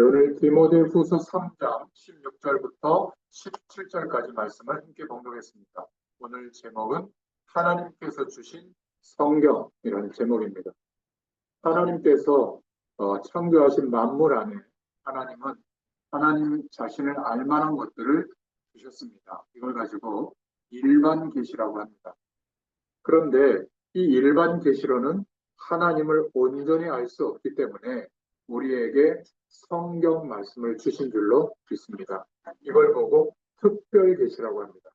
오늘 디모데후서 3장 16절부터 17절까지 말씀을 함께 봉독했습니다. 오늘 제목은 하나님께서 주신 성경이라는 제목입니다. 하나님께서 창조하신 만물 안에 하나님은 하나님 자신을 알만한 것들을 주셨습니다. 이걸 가지고 일반 계시라고 합니다. 그런데 이 일반 계시로는 하나님을 온전히 알 수 없기 때문에 우리에게 성경 말씀을 주신 줄로 믿습니다. 이걸 보고 특별 계시라고 합니다.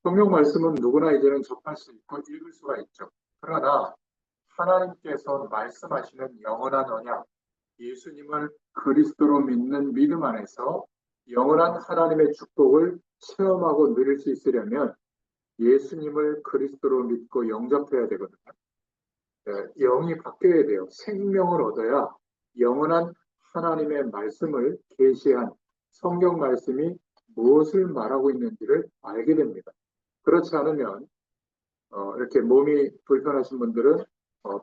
성경 말씀은 누구나 이제는 접할 수 있고 읽을 수가 있죠. 그러나 하나님께서 말씀하시는 영원한 언약, 예수님을 그리스도로 믿는 믿음 안에서 영원한 하나님의 축복을 체험하고 누릴 수 있으려면 예수님을 그리스도로 믿고 영접해야 되거든요. 영이 바뀌어야 돼요. 생명을 얻어야 영원한 하나님의 말씀을 계시한 성경 말씀이 무엇을 말하고 있는지를 알게 됩니다. 그렇지 않으면 이렇게 몸이 불편하신 분들은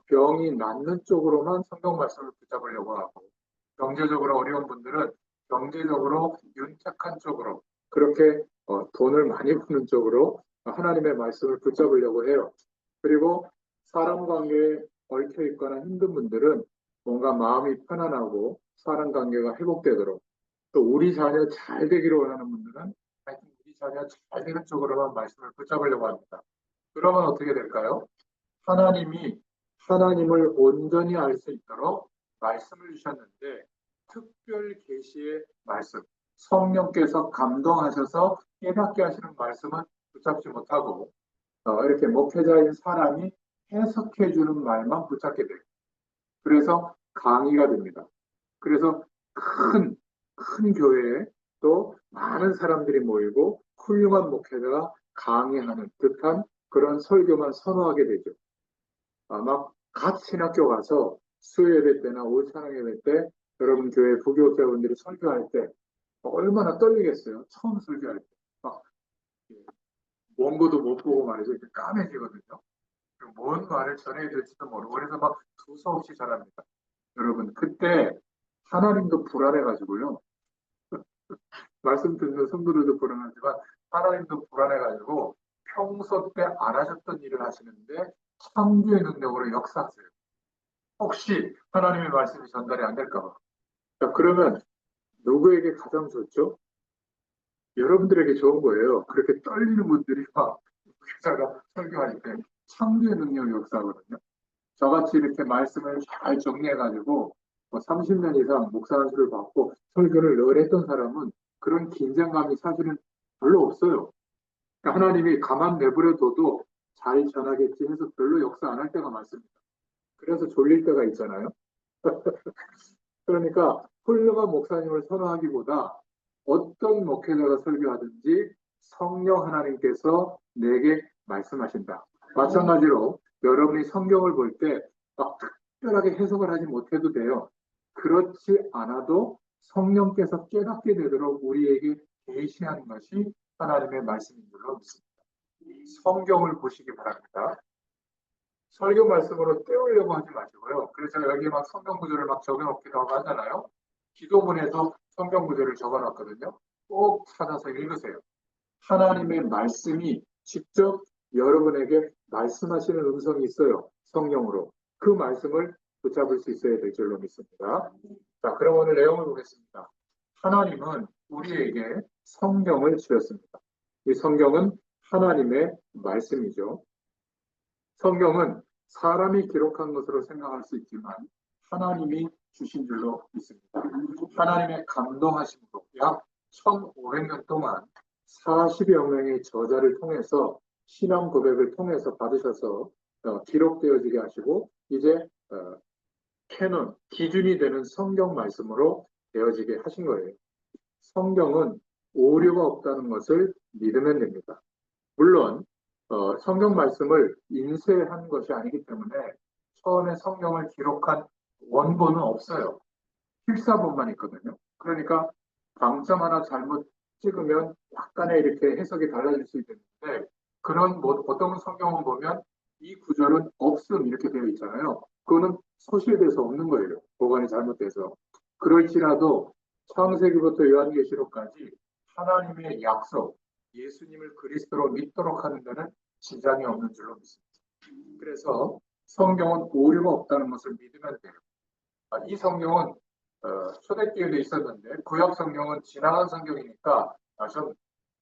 병이 낫는 쪽으로만 성경 말씀을 붙잡으려고 하고, 경제적으로 어려운 분들은 경제적으로 윤택한 쪽으로, 그렇게 돈을 많이 버는 쪽으로 하나님의 말씀을 붙잡으려고 해요. 그리고 사람 관계에 얽혀 있거나 힘든 분들은 뭔가 마음이 편안하고 사람 관계가 회복되도록, 또 우리 자녀 잘 되기를 원하는 분들은 하여튼 우리 자녀 잘 되는 쪽으로만 말씀을 붙잡으려고 합니다. 그러면 어떻게 될까요? 하나님이 하나님을 온전히 알 수 있도록 말씀을 주셨는데, 특별 계시의 말씀, 성령께서 감동하셔서 깨닫게 하시는 말씀은 붙잡지 못하고 이렇게 목회자인 사람이 해석해 주는 말만 붙잡게 돼요. 그래서 강의가 됩니다. 그래서 큰 교회에 또 많은 사람들이 모이고 훌륭한 목회자가 강의하는 듯한 그런 설교만 선호하게 되죠. 막 갓 신학교 가서 수요예배 때나 올찬양예배 때 여러분 교회 부교육자분들이 설교할 때 얼마나 떨리겠어요. 처음 설교할 때. 막 원고도 못 보고 말이죠. 이렇게 까매지거든요. 뭔 말을 전해야 될지도 모르고, 그래서 막 두서없이 잘합니다. 여러분, 그때 하나님도 불안해가지고요. 말씀 듣는 성도들도 불안하지만 하나님도 불안해가지고 평소 때 안 하셨던 일을 하시는데 창조의 능력으로 역사하세요. 혹시 하나님의 말씀이 전달이 안 될까 봐. 자, 그러면 누구에게 가장 좋죠? 여러분들에게 좋은 거예요. 그렇게 떨리는 분들이 막 목사가 설교할 때 창조의 능력이 역사하거든요. 저같이 이렇게 말씀을 잘 정리해가지고 30년 이상 목사 안수를 받고 설교를 늘 했던 사람은 그런 긴장감이 사실은 별로 없어요. 그러니까 하나님이 가만 내버려둬도 잘 전하겠지 해서 별로 역사 안 할 때가 많습니다. 그래서 졸릴 때가 있잖아요. 그러니까 훌륭한 목사님을 선호하기보다 어떤 목회자가 설교하든지 성령 하나님께서 내게 말씀하신다. 마찬가지로 여러분이 성경을 볼 때 막 특별하게 해석을 하지 못해도 돼요. 그렇지 않아도 성령께서 깨닫게 되도록 우리에게 계시하는 것이 하나님의 말씀인 줄로 믿습니다. 성경을 보시기 바랍니다. 설교 말씀으로 때우려고 하지 마시고요. 그래서 여기 막 성경 구절을 막 적어놓기도 하고 하잖아요. 기도문에도 성경 구절을 적어놨거든요. 꼭 찾아서 읽으세요. 하나님의 말씀이 직접 여러분에게 말씀하시는 음성이 있어요. 성령으로. 그 말씀을 붙잡을 수 있어야 될 줄로 믿습니다. 자, 그럼 오늘 내용을 보겠습니다. 하나님은 우리에게 성경을 주셨습니다. 이 성경은 하나님의 말씀이죠. 성경은 사람이 기록한 것으로 생각할 수 있지만 하나님이 주신 줄로 믿습니다. 하나님의 감동하심으로 약 1500년 동안 40여 명의 저자를 통해서 신앙 고백을 통해서 받으셔서 기록되어지게 하시고 이제 캐논, 기준이 되는 성경 말씀으로 되어지게 하신 거예요. 성경은 오류가 없다는 것을 믿으면 됩니다. 물론 성경 말씀을 인쇄한 것이 아니기 때문에 처음에 성경을 기록한 원본은 없어요. 필사본만 있거든요. 그러니까 방점 하나 잘못 찍으면 약간의 이렇게 해석이 달라질 수 있는데, 그런 보통 성경을 보면 이 구절은 없음 이렇게 되어 있잖아요. 그거는 소실돼서 없는 거예요. 보관이 잘못돼서. 그럴지라도 창세기부터 요한계시록까지 하나님의 약속, 예수님을 그리스도로 믿도록 하는 데는 지장이 없는 줄로 믿습니다. 그래서 성경은 오류가 없다는 것을 믿으면 돼요. 이 성경은 초대교회도 있었는데 구약 성경은 지나간 성경이니까 좀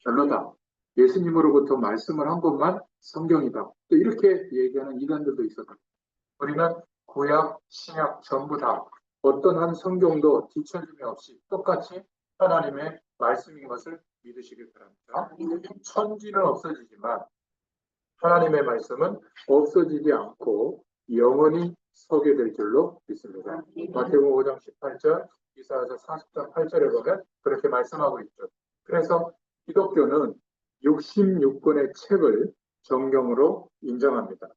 별로다. 예수님으로부터 말씀을 한 것만 성경이다. 또 이렇게 얘기하는 이단들도 있었거든요. 우리는 구약, 신약 전부 다 어떤 한 성경도 뒤처짐이 없이 똑같이 하나님의 말씀인 것을 믿으시길 바랍니다. 천지는 없어지지만 하나님의 말씀은 없어지지 않고 영원히 서게 될 줄로 믿습니다. 마태복음 5장 18절, 이사야서 40장 8절에 보면 그렇게 말씀하고 있죠. 그래서 기독교는 66권의 책을 정경으로 인정합니다.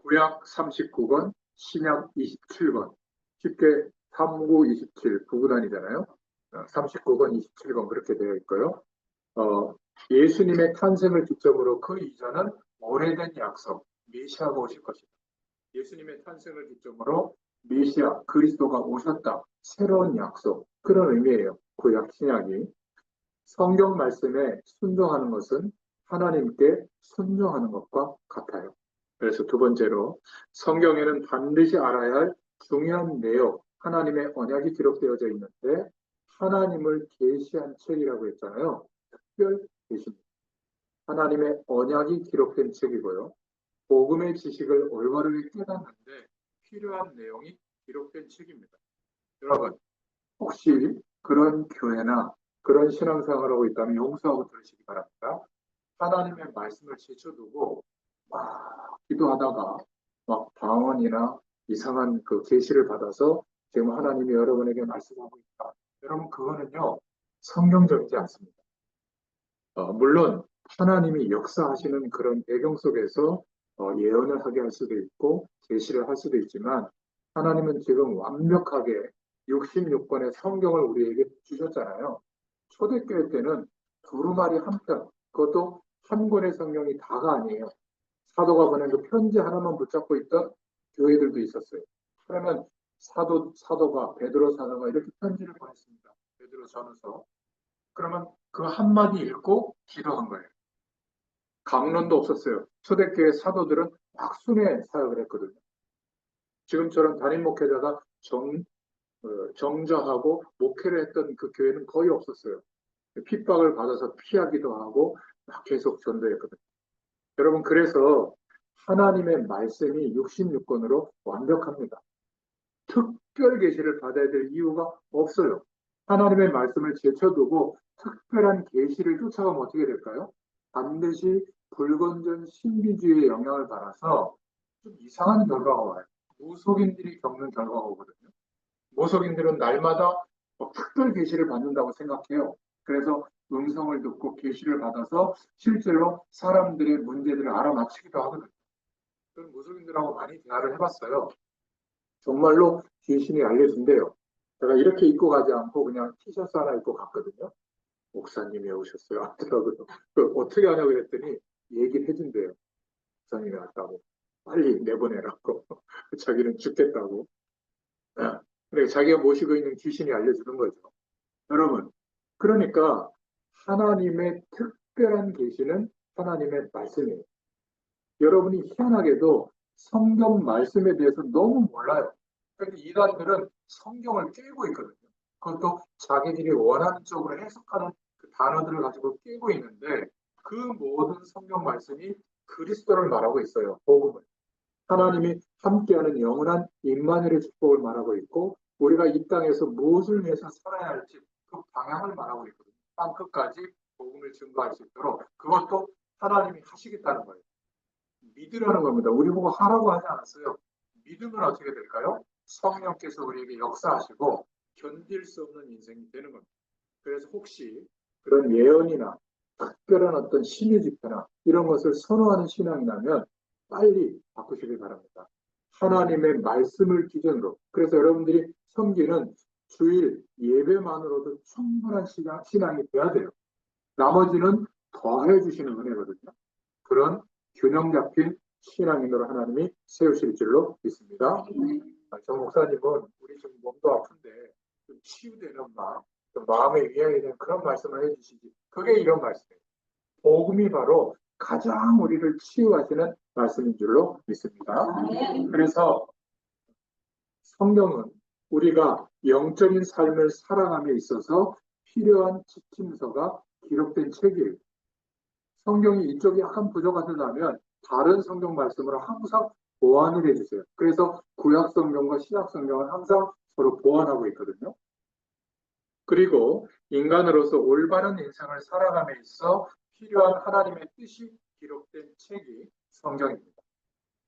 구약 39권, 신약 27권, 쉽게 39, 27 구구단이잖아요. 39권, 27권 그렇게 되어 있고요. 예수님의 탄생을 기점으로 그 이전은 오래된 약속, 메시아가 오실 것이다. 예수님의 탄생을 기점으로 메시아, 그리스도가 오셨다. 새로운 약속, 그런 의미예요. 구약 신약이. 성경 말씀에 순종하는 것은 하나님께 순종하는 것과 같아요. 그래서 두 번째로 성경에는 반드시 알아야 할 중요한 내용, 하나님의 언약이 기록되어져 있는데 하나님을 계시한 책이라고 했잖아요. 특별 계시입니다. 하나님의 언약이 기록된 책이고요. 복음의 지식을 올바르게 깨닫는데 필요한 내용이 기록된 책입니다. 여러분, 혹시 그런 교회나 그런 신앙생활을 하고 있다면 용서하고 들으시기 바랍니다. 하나님의 말씀을 제쳐두고 막 기도하다가 막 방언이나 이상한 그 계시를 받아서 지금 하나님이 여러분에게 말씀하고 있다. 여러분 그거는요 성경적이지 않습니다. 물론 하나님이 역사하시는 그런 배경 속에서 예언을 하게 할 수도 있고 계시를 할 수도 있지만 하나님은 지금 완벽하게 66권의 성경을 우리에게 주셨잖아요. 초대교회 때는 두루마리 한 편, 그것도 한 권의 성경이 다가 아니에요. 사도가 보낸 그 편지 하나만 붙잡고 있던 교회들도 있었어요. 그러면 사도가 베드로 사도가 이렇게 편지를 보냈습니다. 베드로 전후서. 그러면 그 한마디 읽고 기도한 거예요. 강론도 없었어요. 초대교회 사도들은 막 순회 사역을 했거든요. 지금처럼 담임 목회자가 정저하고 목회를 했던 그 교회는 거의 없었어요. 핍박을 받아서 피하기도 하고 막 계속 전도했거든요. 여러분 그래서 하나님의 말씀이 66권으로 완벽합니다. 특별 계시를 받아야 될 이유가 없어요. 하나님의 말씀을 제쳐두고 특별한 계시를 쫓아가면 어떻게 될까요? 반드시 불건전 신비주의의 영향을 받아서 좀 이상한 결과가 와요. 무속인들이 겪는 결과가 오거든요. 무속인들은 날마다 특별 계시를 받는다고 생각해요. 그래서 음성을 듣고 계시를 받아서 실제로 사람들의 문제들을 알아맞히기도 하거든요. 저는 무속인들하고 많이 대화를 해봤어요. 정말로 귀신이 알려준대요. 제가 이렇게 입고 가지 않고 그냥 티셔츠 하나 입고 갔거든요. 목사님이 오셨어요. 하더라고요. 어떻게 하냐고 그랬더니 얘기를 해준대요. 목사님이 왔다고. 빨리 내보내라고. 자기는 죽겠다고. 그러니까 자기가 모시고 있는 귀신이 알려주는 거죠. 여러분, 그러니까 하나님의 특별한 계시는 하나님의 말씀이에요. 여러분이 희한하게도 성경 말씀에 대해서 너무 몰라요. 그런데 이단들은 성경을 깨고 있거든요. 그것도 자기들이 원하는 쪽으로 해석하는 그 단어들을 가지고 깨고 있는데 그 모든 성경 말씀이 그리스도를 말하고 있어요. 복음을. 하나님이 함께하는 영원한 임마누엘의 축복을 말하고 있고 우리가 이 땅에서 무엇을 위해서 살아야 할지 그 방향을 말하고 있거든요. 땅 끝까지 복음을 증거할 수 있도록 그것도 하나님이 하시겠다는 거예요. 믿으라는 겁니다. 우리 보고 하라고 하지 않았어요. 믿으면 어떻게 될까요? 성령께서 우리에게 역사하시고 견딜 수 없는 인생이 되는 겁니다. 그래서 혹시 그런 예언이나 특별한 어떤 신의 집회나 이런 것을 선호하는 신앙이라면 빨리 바꾸시길 바랍니다. 하나님의 말씀을 기준으로. 그래서 여러분들이 섬기는 주일 예배만으로도 충분한 신앙이 돼야 돼요. 나머지는 더해 주시는 은혜거든요. 그런 균형 잡힌 신앙인으로 하나님이 세우실 줄로 믿습니다. 정 목사님은 우리 지금 몸도 아픈데 좀 치유되는 마음, 좀 마음의 위안이 되는 그런 말씀을 해주시지. 그게 이런 말씀이에요. 복음이 바로 가장 우리를 치유하시는 말씀인 줄로 믿습니다. 그래서 성경은 우리가 영적인 삶을 살아감에 있어서 필요한 지침서가 기록된 책이에요. 성경이 이쪽이 약간 부족하다면 다른 성경 말씀으로 항상 보완을 해주세요. 그래서 구약 성경과 신약 성경은 항상 서로 보완하고 있거든요. 그리고 인간으로서 올바른 인생을 살아감에 있어 필요한 하나님의 뜻이 기록된 책이 성경입니다.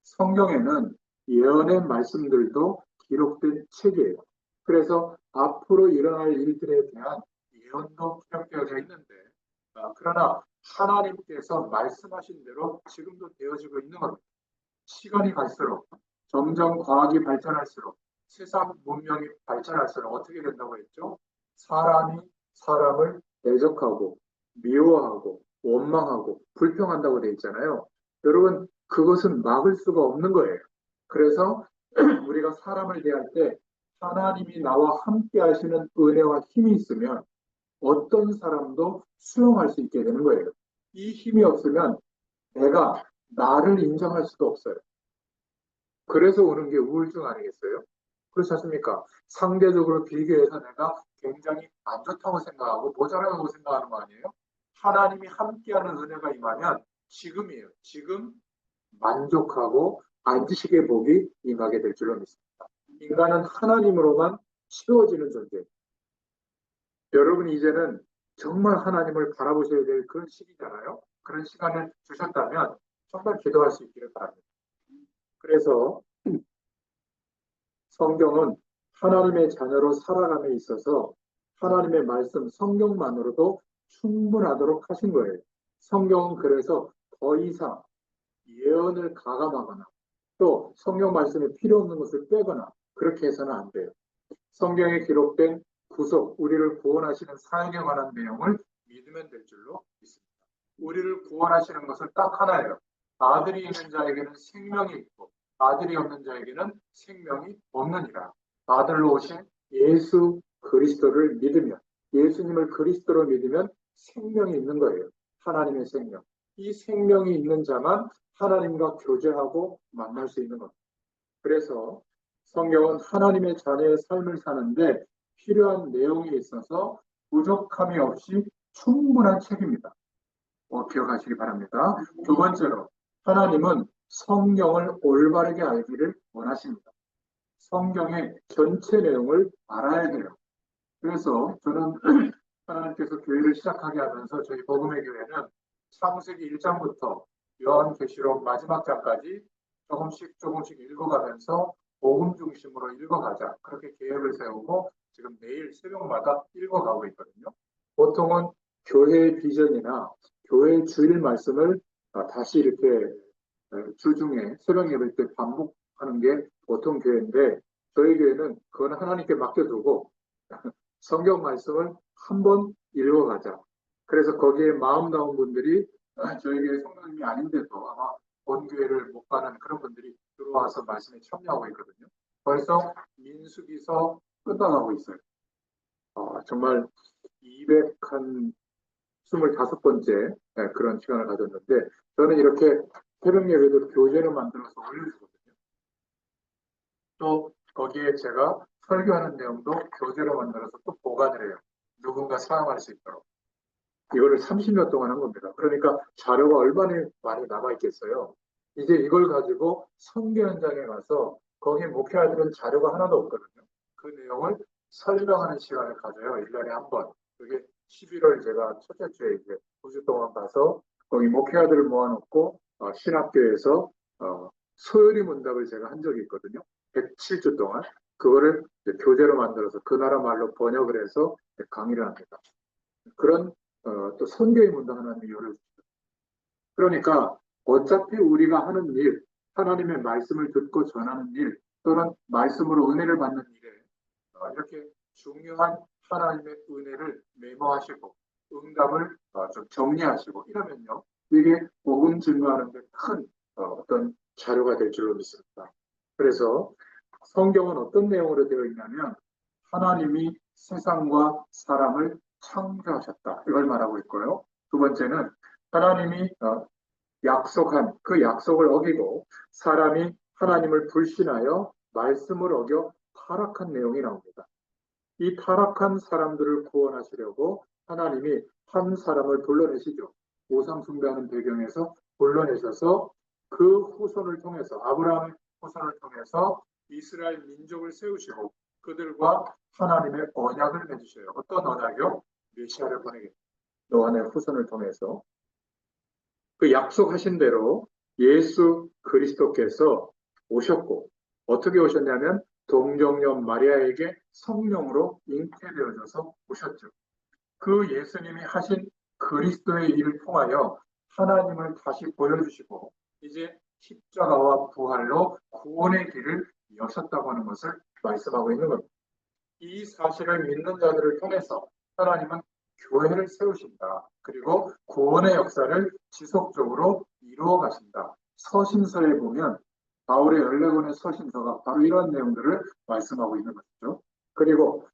성경에는 예언의 말씀들도 기록된 책이에요. 그래서 앞으로 일어날 일들에 대한 예언도 기록되어져 있는데, 그러나 하나님께서 말씀하신 대로 지금도 되어지고 있는 겁니다. 시간이 갈수록 점점 과학이 발전할수록 세상 문명이 발전할수록 어떻게 된다고 했죠? 사람이 사람을 대적하고 미워하고 원망하고 불평한다고 돼 있잖아요. 여러분 그것은 막을 수가 없는 거예요. 그래서 우리가 사람을 대할 때 하나님이 나와 함께 하시는 은혜와 힘이 있으면 어떤 사람도 수용할 수 있게 되는 거예요. 이 힘이 없으면 내가 나를 인정할 수도 없어요. 그래서 오는 게 우울증 아니겠어요? 그렇지 않습니까? 상대적으로 비교해서 내가 굉장히 안 좋다고 생각하고 모자라다고 생각하는 거 아니에요? 하나님이 함께하는 은혜가 임하면 지금이에요. 지금 만족하고 안지식의 복이 임하게 될 줄로 믿습니다. 인간은 하나님으로만 채워지는 존재예요. 여러분 이제는 정말 하나님을 바라보셔야 될 그런 시기잖아요. 그런 시간을 주셨다면 정말 기도할 수 있기를 바랍니다. 그래서 성경은 하나님의 자녀로 살아감에 있어서 하나님의 말씀 성경만으로도 충분하도록 하신 거예요. 성경은 그래서 더 이상 예언을 가감하거나 또 성경 말씀에 필요 없는 것을 빼거나 그렇게 해서는 안 돼요. 성경에 기록된 구속, 우리를 구원하시는 사역에 관한 내용을 믿으면 될 줄로 믿습니다. 우리를 구원하시는 것은 딱 하나예요. 아들이 있는 자에게는 생명이 있고 아들이 없는 자에게는 생명이 없느니라. 아들로 오신 예수 그리스도를 믿으면 예수님을 그리스도로 믿으면 생명이 있는 거예요. 하나님의 생명. 이 생명이 있는 자만 하나님과 교제하고 만날 수 있는 겁니다. 그래서 성경은 하나님의 자녀의 삶을 사는데 필요한 내용에 있어서 부족함이 없이 충분한 책입니다. 기억하시기 바랍니다. 두 번째로 하나님은 성경을 올바르게 알기를 원하십니다. 성경의 전체 내용을 알아야 돼요. 그래서 저는 하나님께서 교회를 시작하게 하면서 저희 복음의 교회는 창세기 1장부터 요한계시록 마지막 장까지 조금씩 읽어가면서 복음 중심으로 읽어가자. 그렇게 계획을 세우고 지금 매일 새벽마다 읽어가고 있거든요. 보통은 교회의 비전이나 교회의 주일 말씀을 다시 이렇게 주중에 새벽 예배 때 반복하는 게 보통 교회인데 저희 교회는 그건 하나님께 맡겨두고 성경 말씀을 한번 읽어가자. 그래서 거기에 마음 나온 분들이 저희 교회 성도님이 아닌데도 아마 본교회를 못 가는 그런 분들이 들어와서 말씀에 참여하고 있거든요. 벌써 민수기서 끝나가고 있어요. 정말 225번째 그런 시간을 가졌는데 저는 이렇게 새벽 예배도 교재를 만들어서 올려주거든요. 또 거기에 제가 설교하는 내용도 교재로 만들어서 또 보관을 해요. 누군가 사용할 수 있도록. 이거를 30년 동안 한 겁니다. 그러니까 자료가 얼마나 많이 남아있겠어요. 이제 이걸 가지고 선교 현장에 가서 거기 목회자들은 자료가 하나도 없거든요. 그 내용을 설명하는 시간을 가져요. 1년에 한 번. 그게 11월 제가 첫째 주에 이제 9주 동안 가서 거기 목회자들을 모아놓고 신학교에서 소요리 문답을 제가 한 적이 있거든요. 107주 동안. 그거를 교재로 만들어서 그 나라 말로 번역을 해서 강의를 합니다. 그런 또 선교의 문도 하나님이 열어주시죠. 그러니까 어차피 우리가 하는 일, 하나님의 말씀을 듣고 전하는 일, 또는 말씀으로 은혜를 받는 일에 이렇게 중요한 하나님의 은혜를 메모하시고 응답을 좀 정리하시고 이러면요. 이게 복음 증거하는 데 큰 어떤 자료가 될 줄로 믿습니다. 그래서 성경은 어떤 내용으로 되어 있냐면 하나님이 세상과 사람을 창조하셨다. 이걸 말하고 있고요. 두 번째는 하나님이 약속한 그 약속을 어기고 사람이 하나님을 불신하여 말씀을 어겨 타락한 내용이 나옵니다. 이 타락한 사람들을 구원하시려고 하나님이 한 사람을 불러내시죠. 우상 숭배하는 배경에서 불러내셔서 그 후손을 통해서 아브라함의 후손을 통해서 이스라엘 민족을 세우시고 그들과 하나님의 언약을 맺으셔요. 어떤 언약이요? 메시아를 보내겠다. 노아의 후손을 통해서 그 약속하신 대로 예수 그리스도께서 오셨고 어떻게 오셨냐면 동정녀 마리아에게 성령으로 잉태되어져서 오셨죠. 그 예수님이 하신 그리스도의 일을 통하여 하나님을 다시 보여주시고 이제 십자가와 부활로 구원의 길을 여셨다고 하는 것을 말씀하고 있는 겁니다. 이 사실을 믿는 자들을 통해서 하나님은 교회를 세우신다. 그리고 구원의 역사를 지속적으로 이루어 가신다. 서신서에 보면 바울의 14권의 서신서가 바로 이런 내용들을 말씀하고 있는 것이죠. 그리고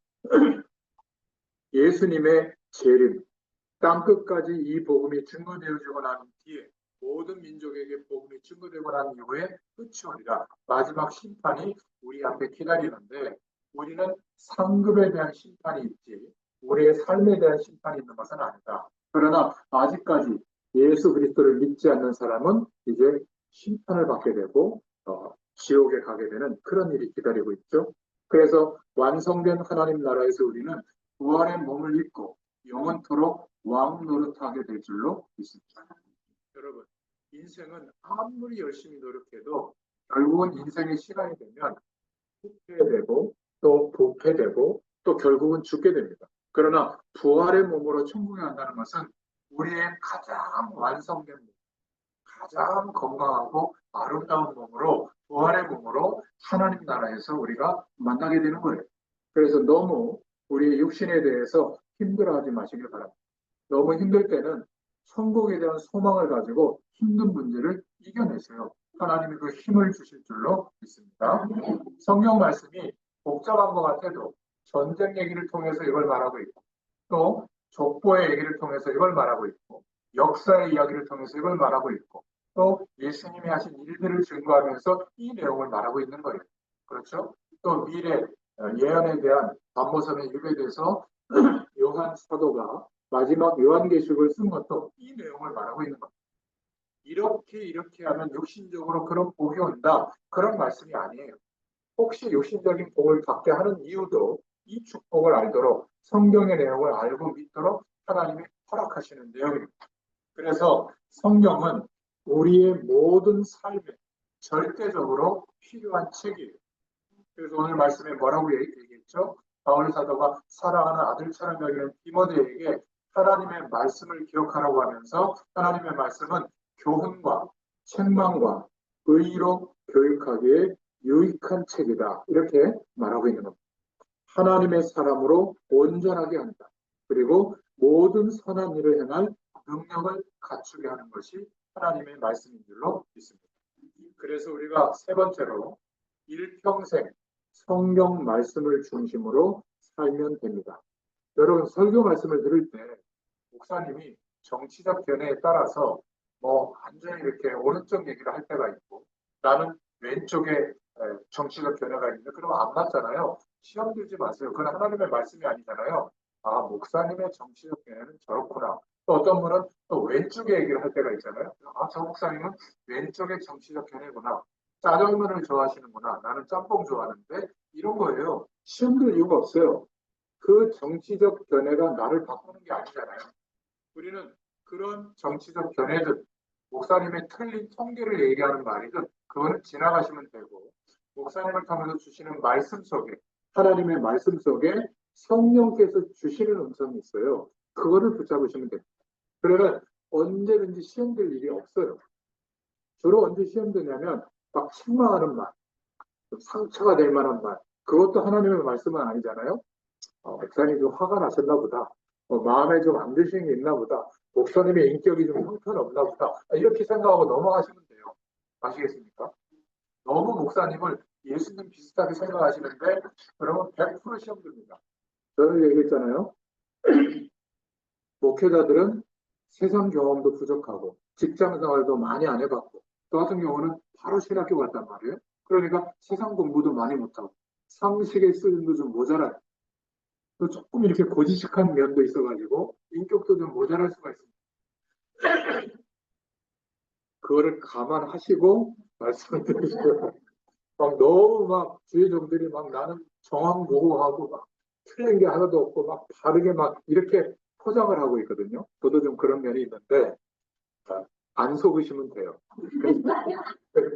예수님의 재림, 땅끝까지 이 복음이 증거되어지고 난 뒤에 모든 민족에게 복음이 증거되고 난 이후에 끝이 오리라. 마지막 심판이 우리 앞에 기다리는데 우리는 상급에 대한 심판이 있지 우리의 삶에 대한 심판이 있는 것은 아니다. 그러나 아직까지 예수 그리스도를 믿지 않는 사람은 이제 심판을 받게 되고 지옥에 가게 되는 그런 일이 기다리고 있죠. 그래서 완성된 하나님 나라에서 우리는 부활의 몸을 입고 영원토록 왕 노릇하게 될 줄로 믿습니다. 여러분, 인생은 아무리 열심히 노력해도 결국은 인생의 시간이 되면 후퇴되고 또 부패되고 또 결국은 죽게 됩니다. 그러나 부활의 몸으로 천국에 간다는 것은 우리의 가장 완성된 몸, 가장 건강하고 아름다운 몸으로 부활의 몸으로 하나님 나라에서 우리가 만나게 되는 거예요. 그래서 너무 우리의 육신에 대해서 힘들어하지 마시길 바랍니다. 너무 힘들 때는 천국에 대한 소망을 가지고 힘든 문제를 이겨내세요. 하나님이 그 힘을 주실 줄로 믿습니다. 성경 말씀이 복잡한 것 같아도 전쟁 얘기를 통해서 이걸 말하고 있고 또 족보의 얘기를 통해서 이걸 말하고 있고 역사의 이야기를 통해서 이걸 말하고 있고 또 예수님이 하신 일들을 증거하면서 이 내용을 말하고 있는 거예요. 그렇죠? 또 미래 예언에 대한 반모섬의 유배돼서 요한 사도가 마지막 요한계시록을 쓴 것도 이 내용을 말하고 있는 겁니다. 이렇게 하면 육신적으로 그런 복이 온다. 그런 말씀이 아니에요. 혹시 육신적인 복을 받게 하는 이유도 이 축복을 알도록 성경의 내용을 알고 믿도록 하나님이 허락하시는 내용입니다. 그래서 성경은 우리의 모든 삶에 절대적으로 필요한 책이에요. 그래서 오늘 말씀에 뭐라고 얘기했죠? 바울 사도가 사랑하는 아들처럼 여기는 디모데에게 하나님의 말씀을 기억하라고 하면서 하나님의 말씀은 교훈과 책망과 의로 교육하기에 유익한 책이다. 이렇게 말하고 있는 겁니다. 하나님의 사람으로 온전하게 한다. 그리고 모든 선한 일을 행할 능력을 갖추게 하는 것이 하나님의 말씀인 줄로 믿습니다. 그래서 우리가 세 번째로 일평생 성경 말씀을 중심으로 살면 됩니다. 여러분 설교 말씀을 들을 때 목사님이 정치적 견해에 따라서 완전히 이렇게 오른쪽 얘기를 할 때가 있고 나는 왼쪽에 정치적 견해가 있는데 그러면 안 맞잖아요. 시험 들지 마세요. 그건 하나님의 말씀이 아니잖아요. 아 목사님의 정치적 견해는 저렇구나. 또 어떤 분은 또 왼쪽에 얘기를 할 때가 있잖아요. 아 저 목사님은 왼쪽의 정치적 견해구나. 짜장면을 좋아하시는구나. 나는 짬뽕 좋아하는데 이런 거예요. 시험 들 이유가 없어요. 그 정치적 견해가 나를 바꾸는 게 아니잖아요. 우리는 그런 정치적 견해든 목사님의 틀린 통계를 얘기하는 말이든 그거는 지나가시면 되고 목사님을 통해서 주시는 말씀 속에 하나님의 말씀 속에 성령께서 주시는 음성이 있어요. 그거를 붙잡으시면 됩니다. 그러면 언제든지 시험될 일이 없어요. 주로 언제 시험되냐면 막 책망하는 말, 상처가 될 만한 말, 그것도 하나님의 말씀은 아니잖아요. 목사님이 좀 화가 나셨나 보다. 마음에 좀 안 드시는 게 있나 보다. 목사님의 인격이 좀 형편없나 보다. 이렇게 생각하고 넘어가시면 돼요. 아시겠습니까? 너무 목사님을 예수님 비슷하게 생각하시는데 그러면 100% 시험 듭니다. 저는 얘기했잖아요. 목회자들은 세상 경험도 부족하고 직장 생활도 많이 안 해봤고 저 같은 경우는 바로 신학교 갔단 말이에요. 그러니까 세상 공부도 많이 못하고 상식의 수준도 좀 모자라요. 또 조금 이렇게 고지식한 면도 있어가지고 인격도 좀 모자랄 수가 있습니다. 그거를 감안하시고 말씀을 드리시고요. 막 너무 막 주의 종들이 막 나는 정황보호하고 막 틀린 게 하나도 없고 막 바르게 막 이렇게 포장을 하고 있거든요. 저도 좀 그런 면이 있는데 안 속으시면 돼요.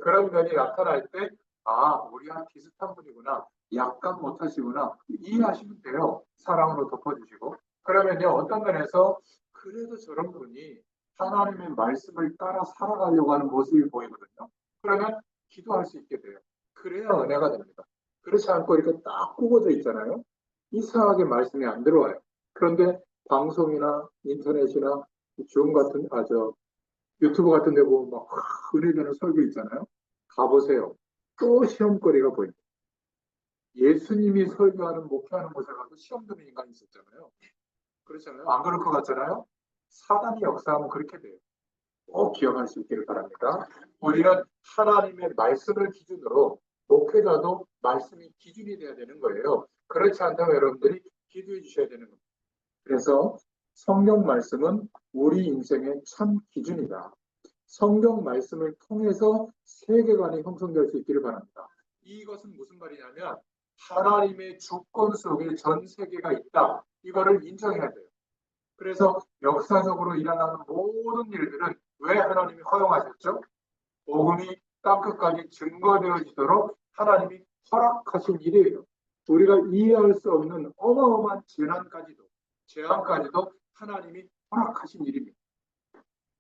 그런 면이 나타날 때, 아, 우리랑 비슷한 분이구나. 약간 못하시구나. 이해하시면 돼요. 사랑으로 덮어주시고. 그러면요, 어떤 면에서 그래도 저런 분이 하나님의 말씀을 따라 살아가려고 하는 모습이 보이거든요. 그러면 기도할 수 있게 돼요. 그래야 은혜가 됩니다. 그렇지 않고 이렇게 딱 구겨져 있잖아요. 이상하게 말씀이 안 들어와요. 그런데 방송이나 인터넷이나 줌 같은, 유튜브 같은 데 보면 막 은혜되는 설교 있잖아요. 가보세요. 또 시험거리가 보입니다. 예수님이 설교하는 목회하는 곳에 가도 시험 드는 인간이 있었잖아요. 그렇잖아요. 안 그럴 것 같잖아요. 사단이 역사하면 그렇게 돼요. 꼭 기억할 수 있기를 바랍니다. 우리는 하나님의 말씀을 기준으로 목회자도 말씀이 기준이 돼야 되는 거예요. 그렇지 않다면 여러분들이 기도해 주셔야 되는 겁니다. 그래서 성경 말씀은 우리 인생의 참 기준이다. 성경 말씀을 통해서 세계관이 형성될 수 있기를 바랍니다. 이것은 무슨 말이냐면 하나님의 주권 속에 전 세계가 있다. 이거를 인정해야 돼요. 그래서 역사적으로 일어나는 모든 일들은 왜 하나님이 허용하셨죠? 복음이 땅끝까지 증거되어지도록 하나님이 허락하신 일이에요. 우리가 이해할 수 없는 어마어마한 재난까지도 하나님이 허락하신 일입니다.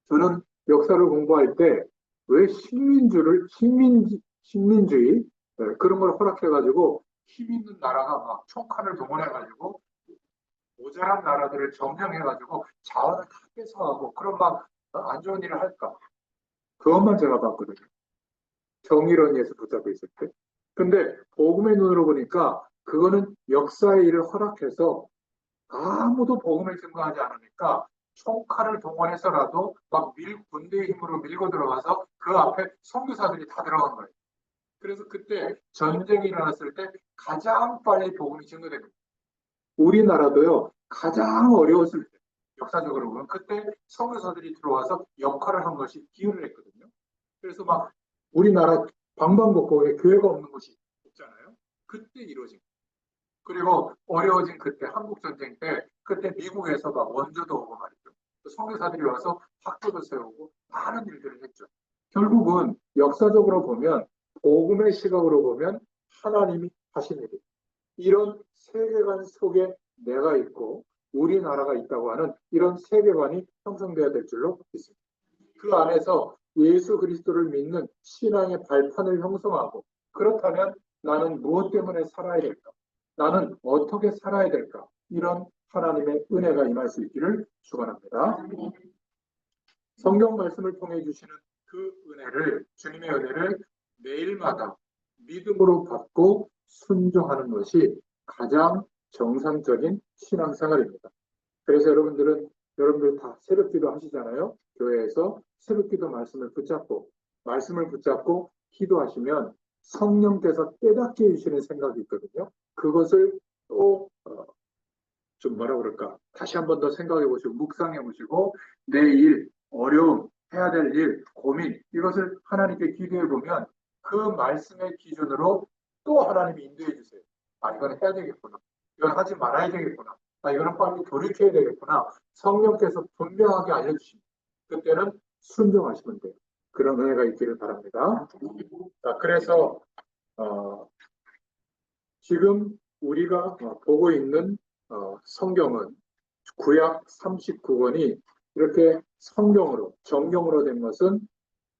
저는 역사를 공부할 때 왜 식민주의 그런 걸 허락해가지고 힘 있는 나라가 막 총칼을 동원해가지고 모자란 나라들을 점령해가지고 자원을 다 뺏어가고 그런 막 안 좋은 일을 할까? 그것만 제가 봤거든요. 정의론에서 붙잡고 있을 때. 근데 복음의 눈으로 보니까 그거는 역사의 일을 허락해서 아무도 복음을 증거하지 않으니까 총칼을 동원해서라도 막 군대의 힘으로 밀고 들어가서 그 앞에 선교사들이 다 들어간 거예요. 그래서 그때 전쟁이 일어났을 때 가장 빨리 복음이 증거된 거예요. 우리나라도요 가장 어려웠을 때 역사적으로 보면 그때 선교사들이 들어와서 역할을 한 것이 기여를 했거든요. 그래서 막 우리나라 방방곡곡에 교회가 없는 곳이 없잖아요. 그때 이루어진 거예요. 그리고 어려워진 그때 한국전쟁 때 그때 미국에서 막 원조도 오고 말이죠. 선교사들이 와서 학교도 세우고 많은 일들을 했죠. 결국은 역사적으로 보면 복음의 시각으로 보면 하나님이 하신 일이에요. 이런 세계관 속에 내가 있고 우리나라가 있다고 하는 이런 세계관이 형성되어야 될 줄로 믿습니다. 그 안에서 예수 그리스도를 믿는 신앙의 발판을 형성하고 그렇다면 나는 무엇 때문에 살아야 될까? 나는 어떻게 살아야 될까? 이런 하나님의 은혜가 임할 수 있기를 축원합니다. 성경 말씀을 통해 주시는 그 은혜를 주님의 은혜를 매일마다 믿음으로 받고 순종하는 것이 가장 정상적인 신앙생활입니다. 그래서 여러분들 다 새벽기도 하시잖아요. 교회에서 새벽기도 말씀을 붙잡고 기도하시면 성령께서 깨닫게 해주시는 생각이 있거든요. 그것을 또 좀 뭐라 그럴까 다시 한 번 더 생각해 보시고 묵상해 보시고 내 일, 어려움, 해야 될 일, 고민 이것을 하나님께 기도해 보면 그 말씀의 기준으로 또 하나님이 인도해 주세요. 아 이건 해야 되겠구나. 이건 하지 말아야 되겠구나. 아 이거는 빨리 돌이켜야 되겠구나. 성령께서 분명하게 알려주십니다. 그때는 순종하시면 돼요. 그런 은혜가 있기를 바랍니다. 자, 그래서 지금 우리가 보고 있는 성경은 구약 39권이 이렇게 정경으로 된 것은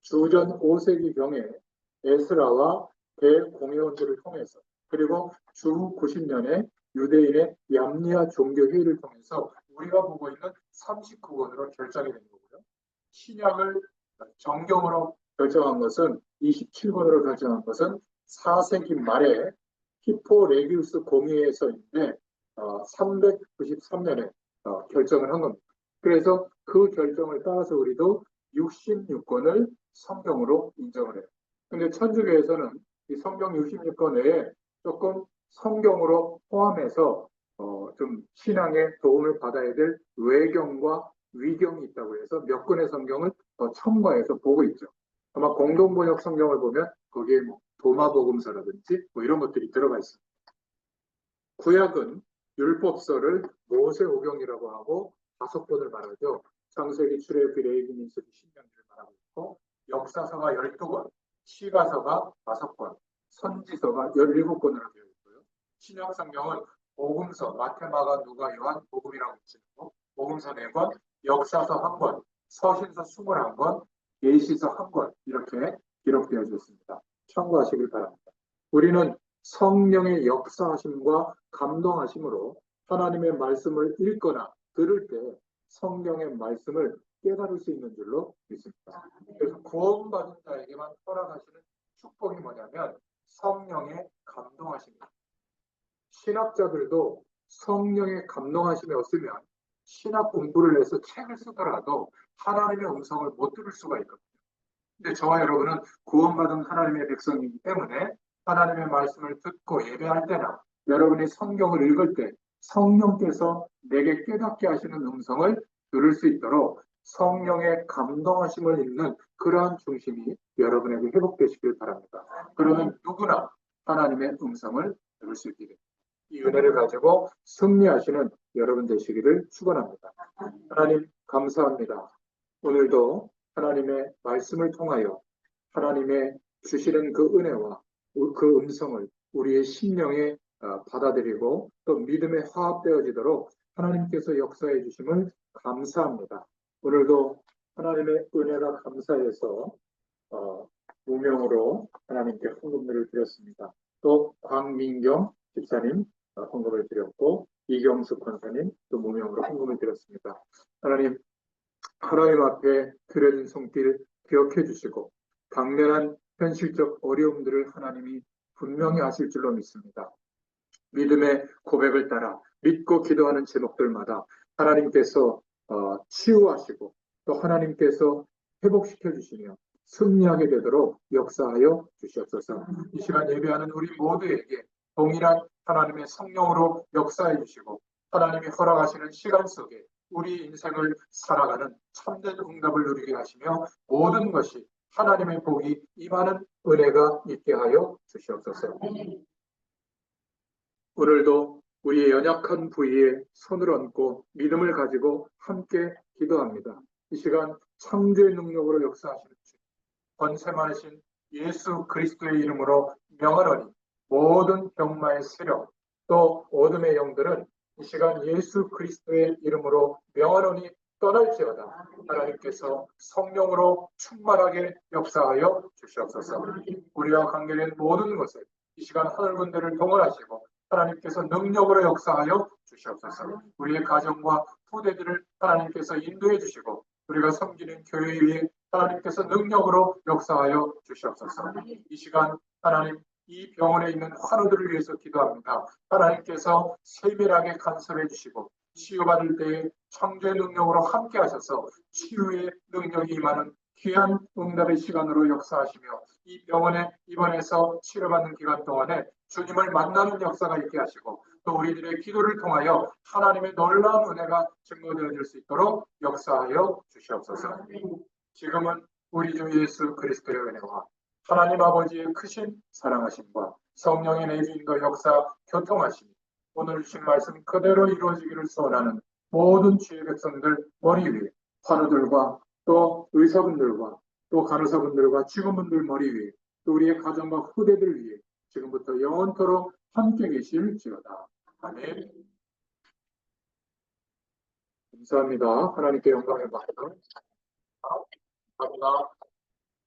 주전 5세기경에 에스라와 대공회원들을 통해서 그리고 주 90년에 유대인의 얌리아 종교회의를 통해서 우리가 보고 있는 39권으로 결정이 된 거고요. 신약을 정경으로 결정한 것은 27권으로 결정한 것은 4세기 말에 히포 레기우스 공의회에서인데 393년에 결정을 한 겁니다. 그래서 그 결정을 따라서 우리도 66권을 성경으로 인정을 해요. 근데 천주교에서는 이 성경 66권 외에 조금 성경으로 포함해서 좀 신앙에 도움을 받아야 될 외경과 위경이 있다고 해서 몇 권의 성경을 더 첨가해서 보고 있죠. 아마 공동번역 성경을 보면 거기에 뭐 도마복음서라든지 뭐 이런 것들이 들어가 있습니다. 구약은 율법서를 모세오경이라고 하고 5권을 말하죠. 창세기, 출애굽기, 레위기, 민수기, 신명기를 말하고 있고 역사서가 12권, 시가서가 5권, 선지서가 17권으로 되어 있고요. 신약 성경은 복음서, 마태, 마가, 누가, 요한, 복음이라고 붙이고 복음서 4권, 역사서 1권, 서신서 21권, 계시서 1권 이렇게 기록되어 있습니다. 참고하시길 바랍니다. 우리는 성령의 역사하심과 감동하심으로 하나님의 말씀을 읽거나 들을 때 성령의 말씀을 깨달을 수 있는 줄로 믿습니다. 그래서 구원받은 자에게만 허락하시는 축복이 뭐냐면 성령의 감동하심입니다. 신학자들도 성령의 감동하심이 없으면 신학 공부를 해서 책을 쓰더라도 하나님의 음성을 못 들을 수가 있거든요. 근데 저와 여러분은 구원받은 하나님의 백성이기 때문에 하나님의 말씀을 듣고 예배할 때나 여러분이 성경을 읽을 때 성령께서 내게 깨닫게 하시는 음성을 들을 수 있도록 성령의 감동하심을 읽는 그러한 중심이 여러분에게 회복되시길 바랍니다. 그러면 누구나 하나님의 음성을 들을 수 있게 됩니다. 이 은혜를 가지고 승리하시는 여러분 되시기를 축원합니다. 하나님 감사합니다. 오늘도 하나님의 말씀을 통하여 하나님의 주시는 그 은혜와 그 음성을 우리의 심령에 받아들이고 또 믿음에 화합되어지도록 하나님께서 역사해 주심을 감사합니다. 오늘도 하나님의 은혜가 감사해서 무명으로 하나님께 헌금들을 드렸습니다. 또 광민경 집사님 헌금을 드렸고 이경수 권사님 또 무명으로 헌금을 드렸습니다. 하나님 앞에 드려진 손길 기억해 주시고 당면한 현실적 어려움들을 하나님이 분명히 아실 줄로 믿습니다. 믿음의 고백을 따라 믿고 기도하는 제목들마다 하나님께서 치유하시고 또 하나님께서 회복시켜 주시며 승리하게 되도록 역사하여 주시옵소서. 이 시간 예배하는 우리 모두에게 동일한 하나님의 성령으로 역사해 주시고 하나님이 허락하시는 시간 속에 우리 인생을 살아가는 참된 응답을 누리게 하시며 모든 것이 하나님의 복이 임하는 은혜가 있게 하여 주시옵소서. 오늘도 우리의 연약한 부위에 손을 얹고 믿음을 가지고 함께 기도합니다. 이 시간 창조의 능력으로 역사하시는 주, 권세 많으신 예수 그리스도의 이름으로 명하노니 모든 병마의 세력 또 어둠의 영들은 이 시간 예수 그리스도의 이름으로 명하노니 떠날지어다. 하나님께서 성령으로 충만하게 역사하여 주시옵소서. 우리와 관계된 모든 것을 이 시간 하늘군대를 동원하시고 하나님께서 능력으로 역사하여 주시옵소서. 우리의 가정과 후대들을 하나님께서 인도해 주시고 우리가 섬기는 교회 위에 하나님께서 능력으로 역사하여 주시옵소서. 이 시간 하나님 이 병원에 있는 환우들을 위해서 기도합니다. 하나님께서 세밀하게 간섭해 주시고 치유받을 때에 창조의 능력으로 함께 하셔서 치유의 능력이 임하는 귀한 응답의 시간으로 역사하시며 이 병원에 입원해서 치료받는 기간 동안에 주님을 만나는 역사가 있게 하시고 또 우리들의 기도를 통하여 하나님의 놀라운 은혜가 증거되어질 수 있도록 역사하여 주시옵소서. 지금은 우리 주 예수 그리스도의 은혜와 하나님 아버지의 크신 사랑하심과 성령의 내주인과 역사 교통하심이 오늘 주신 말씀 그대로 이루어지기를 소원하는 모든 주의 백성들 머리 위에 환우들과 또 의사분들과 또 간호사분들과 직원분들 머리 위에 또 우리의 가정과 후대들 위에 지금부터 영원토록 함께 계실지어다. 아멘. 감사합니다. 하나님께 영광을 받고 감사합니다.